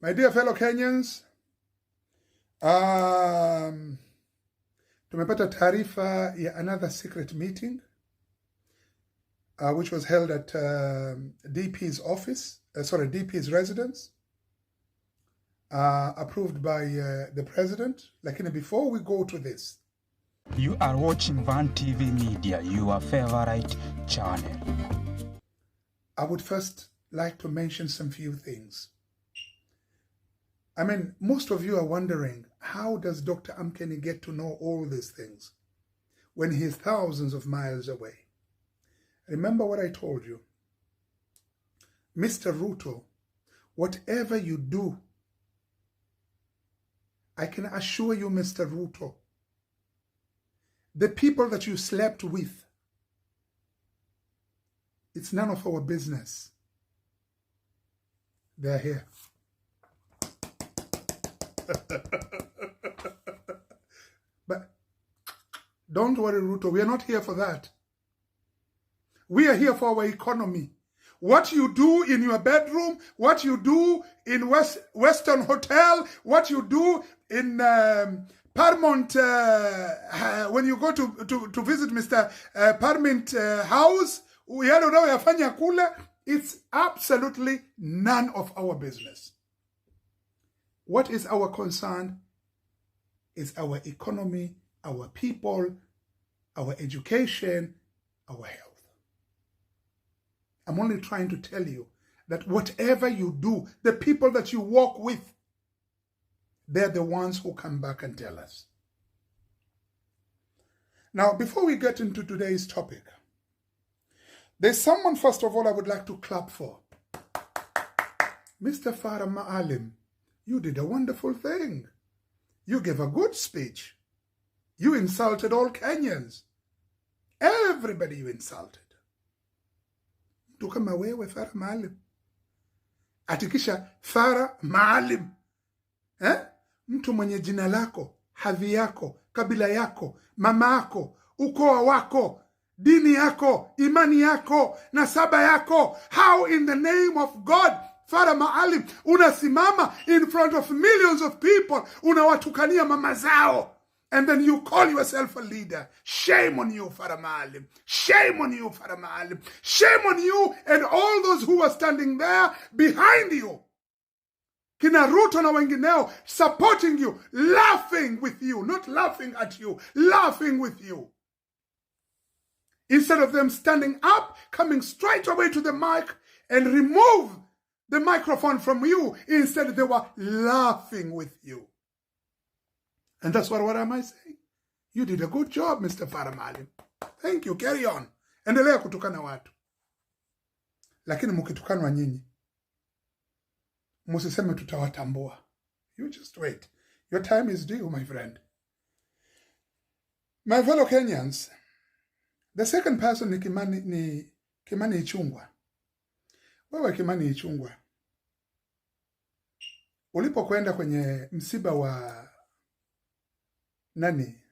My dear fellow Kenyans, tumepata taarifa ya another secret meeting which was held at DP's office, DP's residence, approved by the president. Lakini before we go to this, you are watching Van TV Media, your favorite channel. I would first like to mention some few things. I mean, most of you are wondering, how does Dr. Amkeni get to know all these things when he is thousands of miles away? Remember what I told you. Mr. Ruto, whatever you do, I can assure you, Mr. Ruto, the people that you slept with, it's none of our business. They're here. But don't worry, Ruto, we are not here for that. We are here for our economy. What you do in your bedroom, what you do in Western Hotel, what you do in Paramount, when you go to visit Mr. Paramount house, it's absolutely none of our business. What is our concern is our economy, our people, our education, our health. I'm only trying to tell you that whatever you do, the people that you walk with, they're the ones who come back and tell us. Now, before we get into today's topic, there's someone, first of all, I would like to clap for. Mr. Farah Maalim, you did a wonderful thing. You gave a good speech. You insulted all Kenyans. Everybody you insulted. Mtu kama wewe Farah Maalim. Atikisha Farah Maalim. Mtu mwenye jina lako, hadhi yako, kabila yako, mama yako, ukoo wako, dini yako, imani yako, nasaba yako. How in the name of God, Farah Maalim, unasimama in front of millions of people, unawatukania mama zao, and then you call yourself a leader? Shame on you, Farah Maalim. Shame on you, Farah Maalim. Shame on you and all those who are standing there behind you. Kina Ruto na wengineo supporting you, laughing with you, not laughing at you, laughing with you. Instead of them standing up, coming straight away to the mic and remove the microphone from you, instead they were laughing with you. And that's what am I saying? You did a good job, Mr. Farah Maalim. Thank you, carry on. Endelea kutukana watu. Lakini mukitukanwa nyinyi, musiseme tutawatambua. You just wait. Your time is due, my friend. My fellow Kenyans, the second person ni Kimani Ichung'wah. Wewe Kimani Ichung'wah, ulipokwenda kwenye msiba wa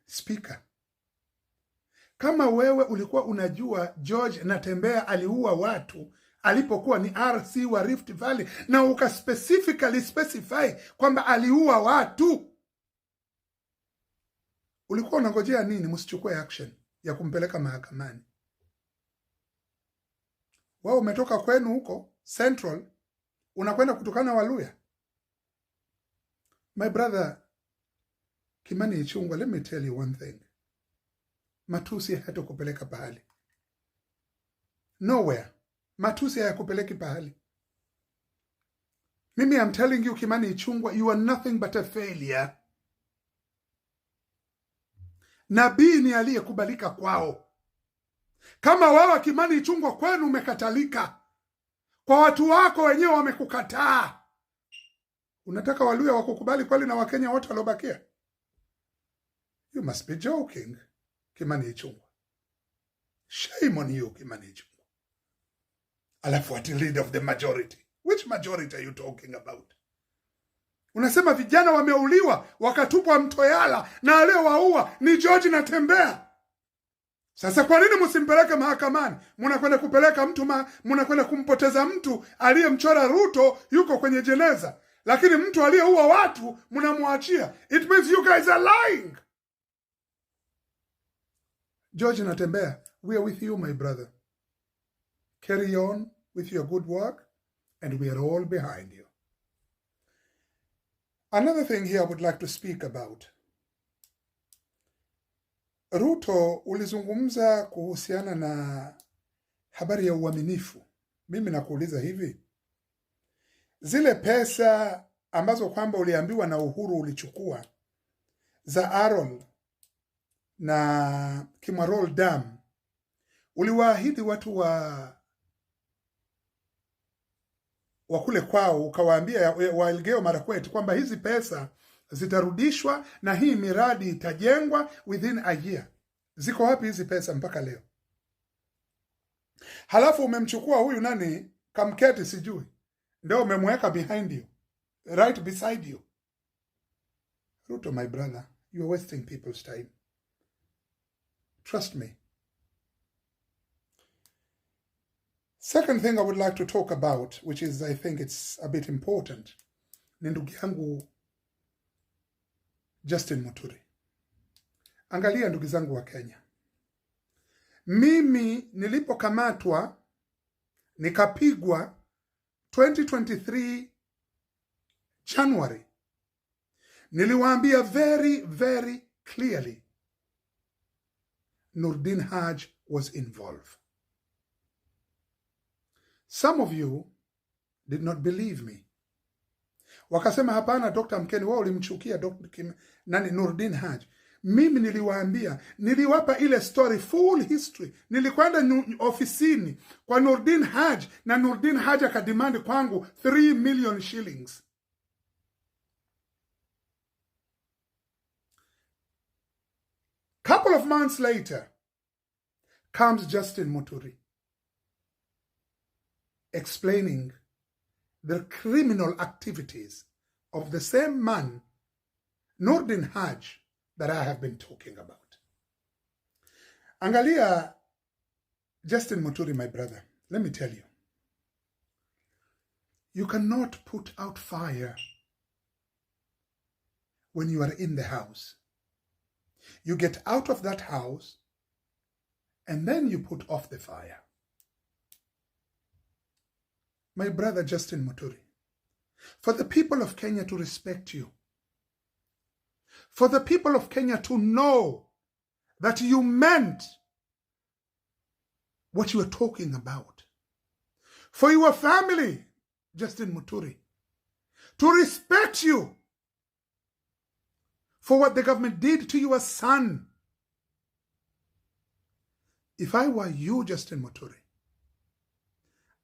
speaker, kama wewe ulikuwa unajua George Natembeya aliua watu alipokuwa ni RC wa Rift Valley, na specifically specify kwamba aliua watu, ulikuwa unangojea nini msichukue action ya kumpeleka mahakamani? Wao umetoka kwenu huko Central, unakwenda kutukana Waluya. My brother Kimani Ichung'wah, let me tell you one thing. Matusi hatakupeleka pahali. Nowhere. Matusi hayakupeleki pahali. Mimi, I'm telling you, Kimani Ichung'wah, you are nothing but a failure. Nabii ni aliyekubalika kwao. Kama wewe Kimani Ichung'wah kwenu umekatalika, kwa watu wako wenyewe wamekukataa, unataka Waluya wakukubali kweli na Wakenya wote waliobakia? You must be joking, Kimani Ichung'wah. Shame on you, Kimani Ichung'wah. Alafu ati leader of the majority. Which majority are you talking about? Unasema vijana wameuliwa wakatupwa mto Yala na aliyewaua ni George Natembeya. Sasa kwa nini msimpeleke mahakamani? Mnakwenda kupeleka mtu mnakwenda kumpoteza mtu aliyemchora Ruto yuko kwenye jeneza. lakini mtu aliyeua watu mnamwachia. It means you guys are lying. George Natembea, we are with you, my brother. Carry on with your good work, and we are all behind you. Another thing here I would like to speak about. Ruto, ulizungumza kuhusiana na habari ya uaminifu. Mimi nakuuliza hivi, zile pesa ambazo kwamba uliambiwa na Uhuru ulichukua za Arol na Kimarol Dam, uliwaahidi watu wa kule kwao, ukawaambia wa Elgeyo Marakwet kwamba hizi pesa zitarudishwa na hii miradi itajengwa within a year. Ziko wapi hizi pesa mpaka leo? Halafu umemchukua huyu nani, Kamketi sijui, ndio umemweka behind you, right beside you. Ruto, my brother, you are wasting people's time. Trust me. Second thing I would like to talk about, which is, I think it's a bit important, ni ndugu yangu Justin Muturi. Angalia ndugu zangu wa Kenya. Mimi nilipokamatwa nikapigwa 2023 January, niliwaambia very, very clearly Nurdin Haj was involved. Some of you did not believe me. Wakasema hapana, Dr. Amkeni, wao ulimchukia Nurdin Haj. Mimi niliwaambia, niliwapa ile story, full history. Nilikwenda ofisini kwa Nurdin Haj na Nurdin Haj akadimandi kwangu 3 million shillings. Couple of months later comes Justin Muturi explaining the criminal activities of the same man, Nurdin Haj, that I have been talking about. Angalia, Justin Muturi, my brother, let me tell you, you cannot put out fire when you are in the house. You get out of that house and then you put off the fire. My brother Justin Muturi, for the people of Kenya to respect you, for the people of Kenya to know that you meant what you were talking about, for your family, Justin Muturi, to respect you for what the government did to your son. If I were you, Justin Muturi,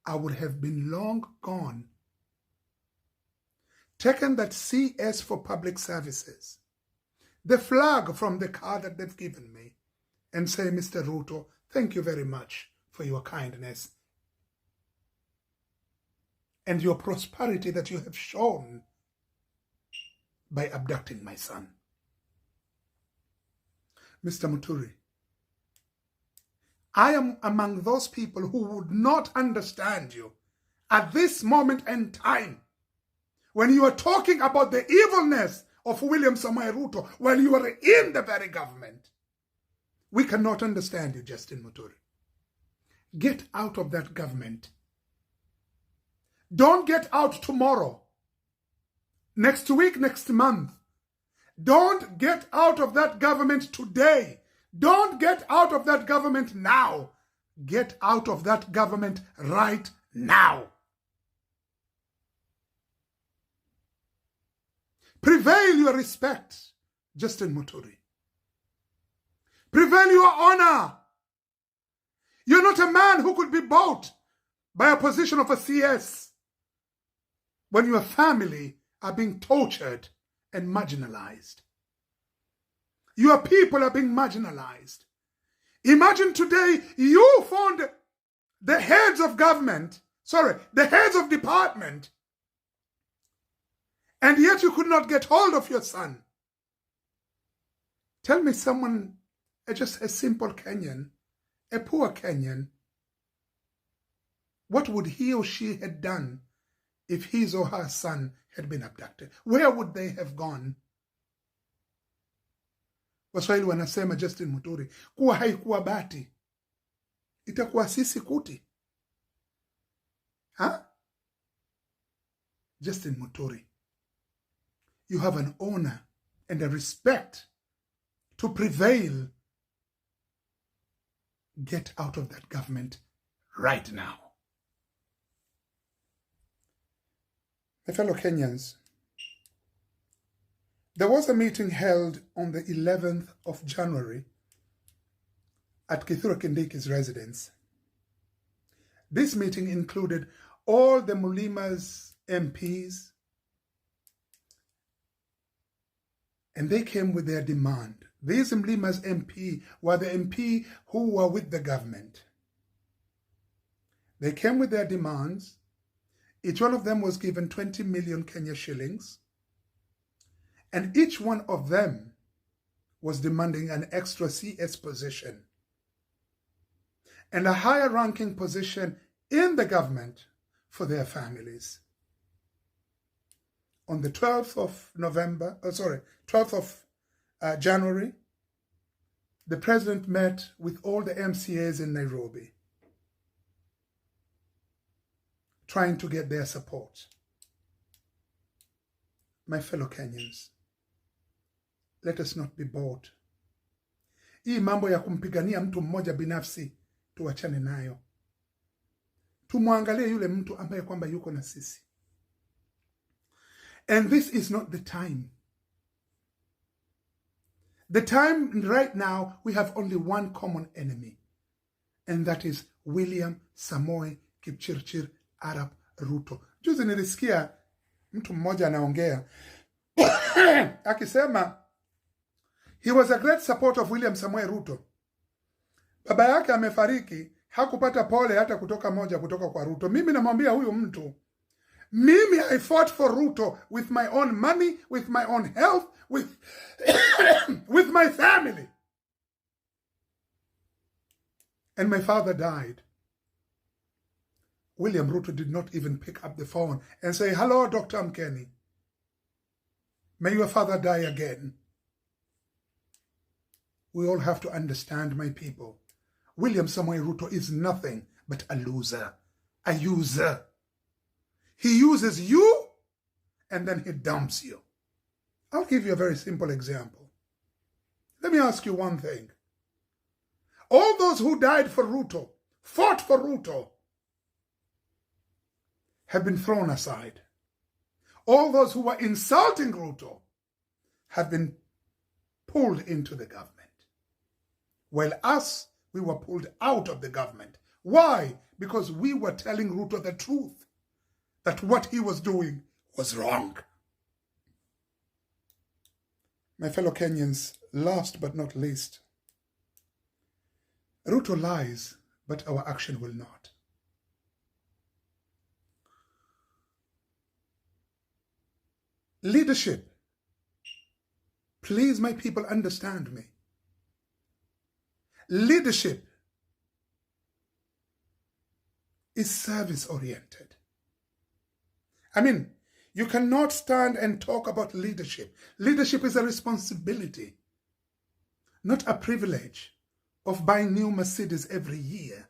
I would have been long gone, taken that CS for public services, the flag from the car that they've given me, and say, Mr. Ruto, thank you very much for your kindness and your prosperity that you have shown by abducting my son. Mr. Muturi, I am among those people who would not understand you at this moment in time when you are talking about the evilness of William Samoei Ruto while you are in the very government. We cannot understand you, Justin Muturi. Get out of that government. Don't get out tomorrow, next week, next month. Don't get out of that government today. Don't get out of that government now. Get out of that government right now. Prevail your respect, Justin Muturi. Prevail your honor. You're not a man who could be bought by a position of a CS when your family are being tortured and marginalized. Your people are being marginalized. Imagine today you found the heads of government, the heads of department, and yet you could not get hold of your son. Tell me someone, just a simple Kenyan, a poor Kenyan, what would he or she have done if his or her son had been abducted? Where would they have gone? Waswahili wanasema, Justin Muturi, kuwa haikuwa bati, itakuwa sisi kuti. Huh? Justin Muturi, you have an honor and a respect to prevail. Get out of that government right now. My fellow Kenyans, there was a meeting held on the 11th of January at Kithure Kindiki's residence. This meeting included all the Mulima's MPs, and they came with their demand. These Mulima's MP were the MP who were with the government. They came with their demands. Each one of them was given 20 million Kenya shillings, and each one of them was demanding an extra CS position and a higher ranking position in the government for their families. On the 12th of January, the president met with all the MCAs in Nairobi, trying to get their support. My fellow Kenyans, let us not be bored. Hii mambo ya kumpigania mtu mmoja binafsi tuachane nayo. Tumwangalie yule mtu ambaye kwamba yuko na sisi. And this is not the time. The time right now, we have only one common enemy, and that is William Samoei Kipchirchir Arap Ruto. Juzi nilisikia mtu mmoja anaongea akisema he was a great supporter of William Samoei Ruto. Baba yake amefariki, hakupata pole hata kutoka kwa Ruto. Mimi namwambia huyu mtu, mimi I fought for Ruto with my own money, with my own health, with my family. And my father died. William Ruto did not even pick up the phone and say, hello, Dr. Amkeni. May your father die again. We all have to understand, my people. William Samoei Ruto is nothing but a loser, a user. He uses you and then he dumps you. I'll give you a very simple example. Let me ask you one thing. All those who died for Ruto, fought for Ruto, have been thrown aside. All those who were insulting Ruto have been pulled into the government. While us, we were pulled out of the government. Why? Because we were telling Ruto the truth, that what he was doing was wrong. My fellow Kenyans, last but not least, Ruto lies, but our action will not. Leadership. Please, my people, understand me. Leadership is service-oriented. I mean, you cannot stand and talk about leadership. Leadership is a responsibility, not a privilege of buying new Mercedes every year.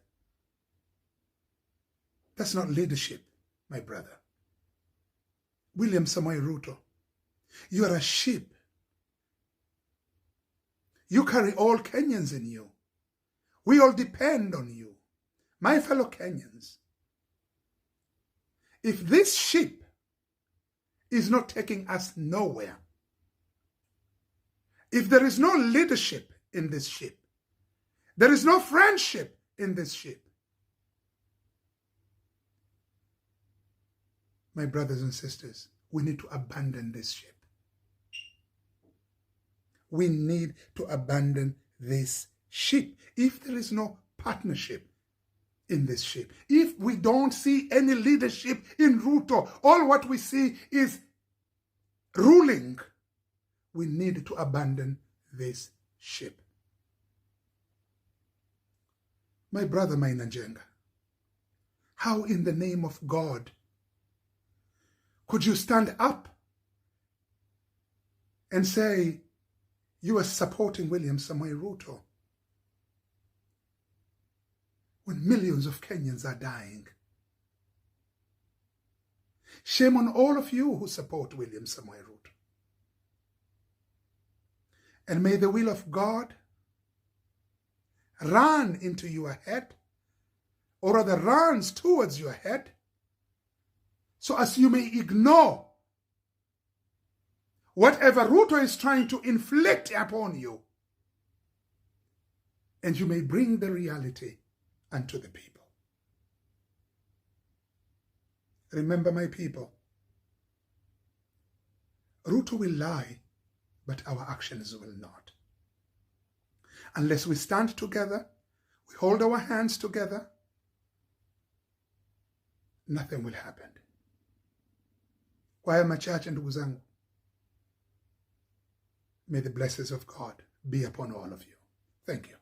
That's not leadership, my brother. William Samoei Ruto, you are a sheep. You carry all Kenyans in you. We all depend on you. My fellow Kenyans, if this sheep is not taking us nowhere, if there is no leadership in this sheep, there is no friendship in this sheep, my brothers and sisters, we need to abandon this ship. We need to abandon this ship. If there is no partnership in this ship, if we don't see any leadership in Ruto, all what we see is ruling, we need to abandon this ship. My brother Maina Njenga, how in the name of God Could you stand up and say you are supporting William Samoei Ruto when millions of Kenyans are dying? Shame on all of you who support William Samoei Ruto. And may the will of God run into your head, or rather runs towards your head, so as you may ignore whatever Ruto is trying to inflict upon you, and you may bring the reality unto the people. Remember, my people, Ruto will lie, but our actions will not. Unless we stand together, we hold our hands together, nothing will happen. Kwa haya machache, ndugu zangu, may the blessings of God be upon all of you. Thank you.